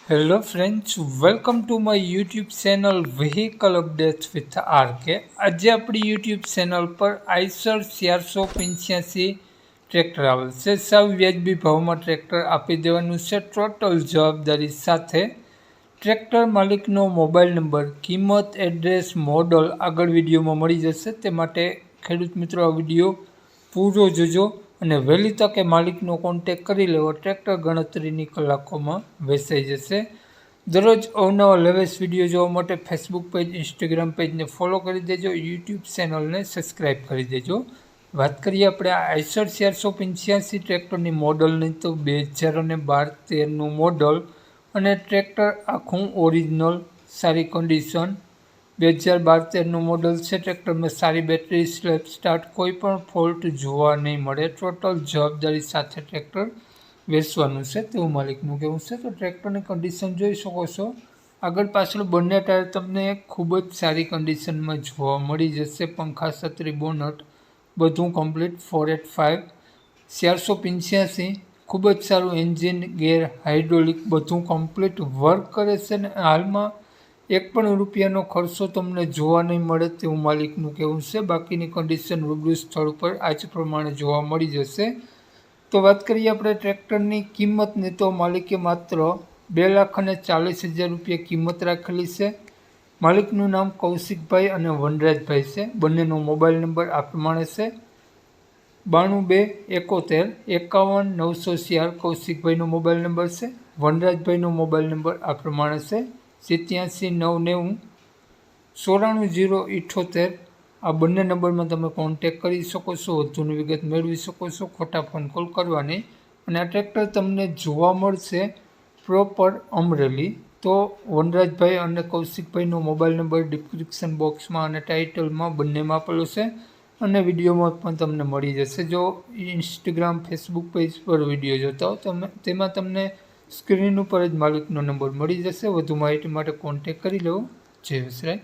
Hello friends, welcome to my YouTube channel vehicle updates with RK. આજે આપણી YouTube channel પર Eicher 485 tractor આવેલ છે. સાવ વ્યાજબી ભાવમાં ટ્રેક્ટર આપી દેવાનું છે ટોટલ જવાબદારી સાથે. ટ્રેક્ટર માલિકનો મોબાઈલ નંબર, કિંમત, એડ્રેસ, મોડલ આગળ વિડીયોમાં મળી જશે. તે માટે ખેડૂત મિત્રો આ વિડીયો પૂરો જોજો અને વહેલી તકે માલિકનો કોન્ટેક કરી લેવો. ટ્રેક્ટર ગણતરીની કલાકોમાં વેચાઈ જશે. દરરોજ અવનવા લેટેસ્ટ વિડીયો જોવા માટે ફેસબુક પેજ, ઇન્સ્ટાગ્રામ પેજને ફોલો કરી દેજો. યુટ્યુબ ચેનલને સબસ્ક્રાઈબ કરી દેજો. વાત કરીએ આપણે આ આઈસર 485 ટ્રેક્ટરની મોડલની, તો 2012-13નું મોડલ અને ટ્રેક્ટર આખું ઓરિજિનલ, સારી કન્ડિશન. 2012-13નું મોડલ છે. ટ્રેક્ટરમાં સારી બેટરી, સ્લેપ સ્ટાર્ટ, કોઈ પણ ફોલ્ટ જોવા નહીં મળે. ટોટલ જવાબદારી સાથે ટ્રેક્ટર વેચવાનું છે તેવું માલિકનું કહેવું છે. તો ટ્રેક્ટરની કન્ડિશન જોઈ શકો છો. આગળ પાછળ બંને ટાયર તમને ખૂબ જ સારી કન્ડિશનમાં જોવા મળી જશે. પંખા, છત્રી, બોનટ બધું કમ્પ્લીટ. 485 485 ખૂબ જ સારું એન્જિન, ગેર, હાઇડ્રોલિક બધું કમ્પ્લીટ વર્ક કરે છે ને હાલમાં એક પણ રૂપિયાનો ખર્ચો તમને જોવા નહીં મળે તેવું માલિકનું કહેવું છે. બાકીની કન્ડિશન રૂબરૂ સ્થળ ઉપર આ જ પ્રમાણે જોવા મળી જશે. તો વાત કરીએ આપણે ટ્રેક્ટરની કિંમતની, તો માલિકે માત્ર 2,40,000 રૂપિયા કિંમત રાખેલી છે. માલિકનું નામ કૌશિકભાઈ અને વનરાજભાઈ છે. બંનેનો મોબાઈલ નંબર આ પ્રમાણે છે: 9271519904 કૌશિકભાઈનો મોબાઈલ નંબર છે. વનરાજભાઈનો મોબાઈલ નંબર આ પ્રમાણે છે: 8799949078. આ બંને નંબરમાં તમે કોન્ટેક કરી શકો છો, વધુની વિગત મેળવી શકો છો. ખોટા ફોન કોલ કરવાની. અને આ ટ્રેક્ટર તમને જોવા મળશે પ્રોપર અમરેલી. તો વનરાજભાઈ અને કૌશિકભાઈનો મોબાઈલ નંબર ડિસ્ક્રિપ્શન બોક્સમાં અને ટાઇટલમાં બંનેમાં આપેલો છે અને વિડીયોમાં પણ તમને મળી જશે. જો ઇન્સ્ટાગ્રામ, ફેસબુક પેજ પર વિડીયો જોતા હો તેમાં તમને સ્ક્રીન ઉપર જ માલિકનો નંબર મળી જશે. વધુ માહિતી માટે કોન્ટેક કરી લેવો. જય વિસરાજ.